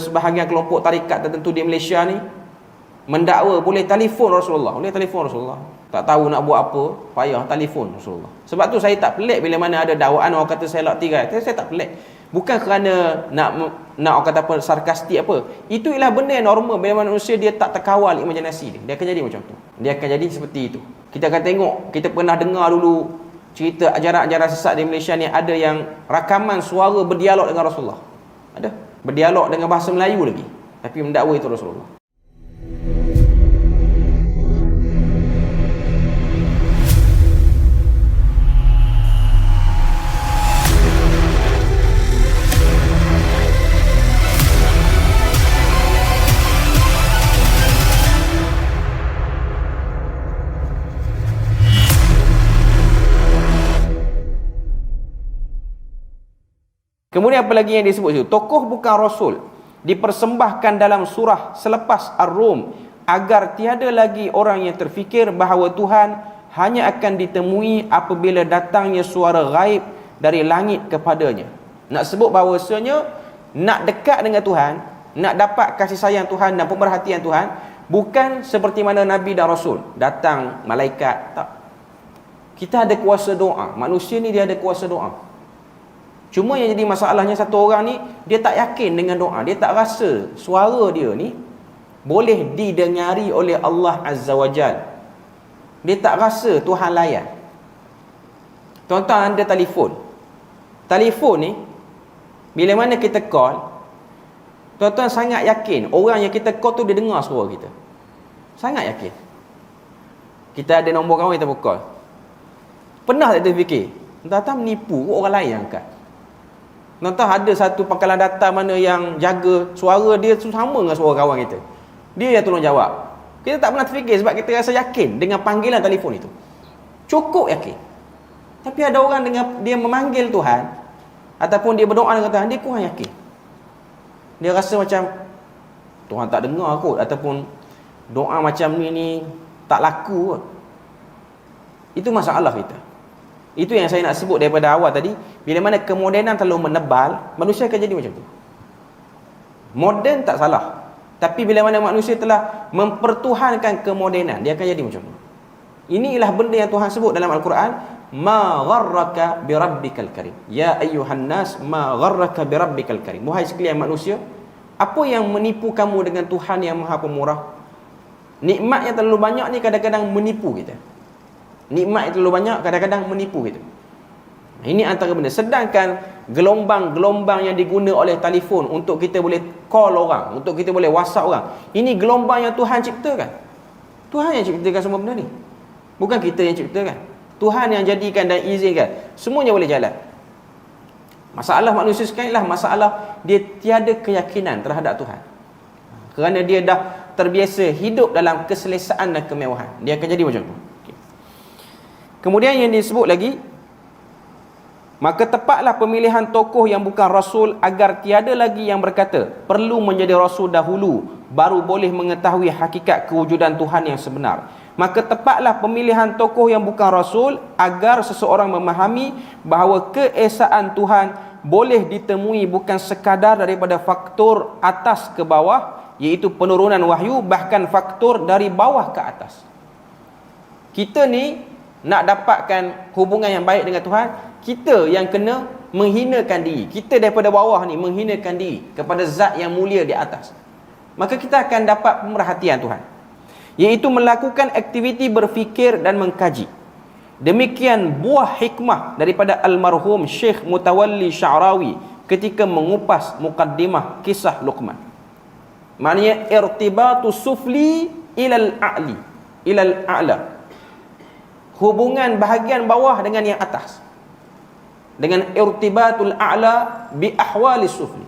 sebahagian kelompok tarikat tertentu di Malaysia ni mendakwa boleh telefon Rasulullah. Boleh telefon Rasulullah. Tak tahu nak buat apa, payah telefon Rasulullah. Sebab tu saya tak pelik bila mana ada dakwaan orang kata saya lak tirai. Saya tak pelik. Bukan kerana nak orang kata apa, sarkastik apa. Itu ialah benda yang normal bila mana manusia dia tak terkawal imajinasi dia. Dia akan jadi macam tu. Dia akan jadi seperti itu. Kita akan tengok, kita pernah dengar dulu cerita ajaran-ajaran sesat di Malaysia ni, ada yang rakaman suara berdialog dengan Rasulullah. Ada. Berdialog dengan bahasa Melayu lagi. Tapi mendakwa itu Rasulullah. Kemudian apa lagi yang disebut situ? Tokoh bukan Rasul dipersembahkan dalam surah selepas Ar-Rum agar tiada lagi orang yang terfikir bahawa Tuhan hanya akan ditemui apabila datangnya suara ghaib dari langit kepadanya. Nak sebut bahawasanya nak dekat dengan Tuhan, nak dapat kasih sayang Tuhan dan pemerhatian Tuhan, bukan seperti mana Nabi dan Rasul datang malaikat, tak. Kita ada kuasa doa. Manusia ni dia ada kuasa doa. Cuma yang jadi masalahnya, satu orang ni dia tak yakin dengan doa. Dia tak rasa suara dia ni boleh didengari oleh Allah Azza wa Jal. Dia tak rasa Tuhan layan. Tuan-tuan ada telefon. Telefon ni bila mana kita call, tuan-tuan sangat yakin orang yang kita call tu dia dengar suara kita. Sangat yakin. Kita ada nombor kawan, kita call. Pernah tak terfikir entah-entah menipu orang lain yang angkat? Tuan-tuan ada satu pangkalan data mana yang jaga suara dia sama dengan suara kawan kita. Dia yang tolong jawab. Kita tak pernah terfikir sebab kita rasa yakin dengan panggilan telefon itu. Cukup yakin. Tapi ada orang dengan dia memanggil Tuhan ataupun dia berdoa dengan Tuhan, dia kurang yakin. Dia rasa macam Tuhan tak dengar kot, ataupun doa macam ni tak laku kot. Itu masalah kita. Itu yang saya nak sebut daripada awal tadi. Bila mana kemodenan terlalu menebal, manusia akan jadi macam tu. Moden tak salah, tapi bila mana manusia telah mempertuhankan kemodenan, dia akan jadi macam tu. Inilah benda yang Tuhan sebut dalam Al-Quran, ma gharraka bi rabbikal karim. Ya ayyuhan nas, ma gharraka bi rabbikal karim. Wahai sekalian manusia, apa yang menipu kamu dengan Tuhan yang Maha Pemurah? Nikmat yang terlalu banyak ni kadang-kadang menipu kita. Nikmat yang terlalu banyak kadang-kadang menipu kita. Ini antara benda. Sedangkan gelombang-gelombang yang diguna oleh telefon untuk kita boleh call orang, untuk kita boleh WhatsApp orang, ini gelombang yang Tuhan ciptakan. Tuhan yang ciptakan semua benda ni. Bukan kita yang ciptakan. Tuhan yang jadikan dan izinkan. Semuanya boleh jalan. Masalah manusia sekarang ialah masalah dia tiada keyakinan terhadap Tuhan. Kerana dia dah terbiasa hidup dalam keselesaan dan kemewahan. Dia akan jadi macam tu. Kemudian yang disebut lagi, maka tepatlah pemilihan tokoh yang bukan Rasul agar tiada lagi yang berkata perlu menjadi Rasul dahulu baru boleh mengetahui hakikat kewujudan Tuhan yang sebenar. Maka tepatlah pemilihan tokoh yang bukan Rasul agar seseorang memahami bahawa keesaan Tuhan boleh ditemui bukan sekadar daripada faktor atas ke bawah, iaitu penurunan wahyu, bahkan faktor dari bawah ke atas. Kita ni nak dapatkan hubungan yang baik dengan Tuhan, kita yang kena menghinakan diri. Kita daripada bawah ni menghinakan diri kepada zat yang mulia di atas. Maka kita akan dapat pemerhatian Tuhan, iaitu melakukan aktiviti berfikir dan mengkaji. Demikian buah hikmah daripada almarhum Syekh Mutawalli Sya'rawi ketika mengupas mukaddimah kisah Luqman. Maknanya irtibatu sufli ilal a'li, ilal a'la. Hubungan bahagian bawah dengan yang atas, dengan irtibatul a'la bi ahwali sufli.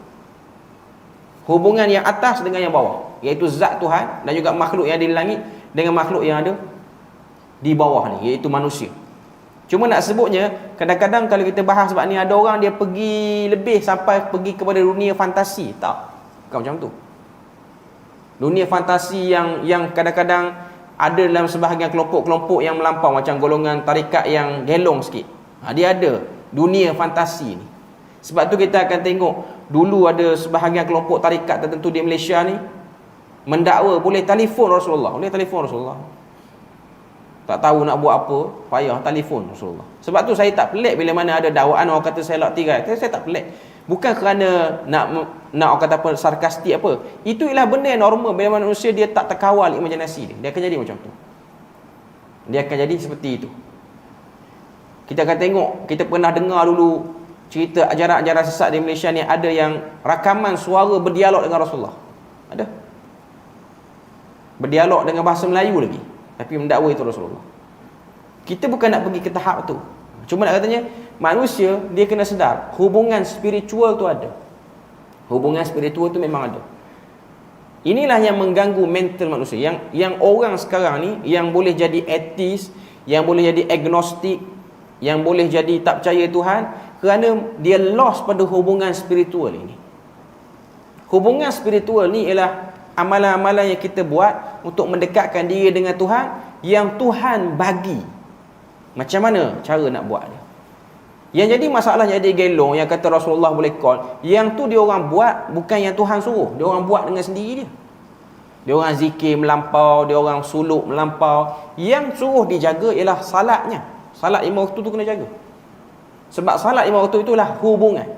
Hubungan yang atas dengan yang bawah, iaitu zat Tuhan dan juga makhluk yang ada di langit dengan makhluk yang ada di bawah ni, iaitu manusia. Cuma nak sebutnya, kadang-kadang kalau kita bahas sebab ni, ada orang dia pergi lebih sampai pergi kepada dunia fantasi. Tak, bukan macam tu. Dunia fantasi yang kadang-kadang ada dalam sebahagian kelompok-kelompok yang melampau, macam golongan tarikat yang gelong sikit. Dia ada dunia fantasi ni. Sebab tu kita akan tengok dulu ada sebahagian kelompok tarikat tertentu di Malaysia ni mendakwa boleh telefon Rasulullah, boleh telefon Rasulullah. Tak tahu nak buat apa, payah telefon Rasulullah. Sebab tu saya tak pelik bila mana ada dakwaan orang kata saya lak tirai. Saya tak pelik. Bukan kerana nak orang kata apa sarkastik apa. Itu ialah benda yang normal bila mana manusia dia tak terkawal imajinasi dia. Dia akan jadi macam tu. Dia akan jadi seperti itu. Kita akan tengok, kita pernah dengar dulu cerita ajaran-ajaran sesat di Malaysia ni, ada yang rakaman suara berdialog dengan Rasulullah. Ada. Berdialog dengan bahasa Melayu lagi, tapi mendakwa itu Rasulullah. Kita bukan nak pergi ke tahap tu. Cuma nak katanya, manusia dia kena sedar hubungan spiritual tu ada. Hubungan spiritual tu memang ada. Inilah yang mengganggu mental manusia. Yang orang sekarang ni yang boleh jadi ateis, yang boleh jadi agnostik, yang boleh jadi tak percaya Tuhan, kerana dia lost pada hubungan spiritual ini. Hubungan spiritual ni ialah amalan-amalan yang kita buat untuk mendekatkan diri dengan Tuhan, yang Tuhan bagi. Macam mana cara nak buat dia? Yang jadi masalah jadi gelong, yang kata Rasulullah boleh call, yang tu dia orang buat bukan yang Tuhan suruh, dia orang buat dengan sendiri dia. Dia orang zikir melampau, dia orang suluk melampau. Yang suruh dijaga ialah salatnya. Salat 5 waktu tu kena jaga. Sebab salat 5 waktu itulah hubungan.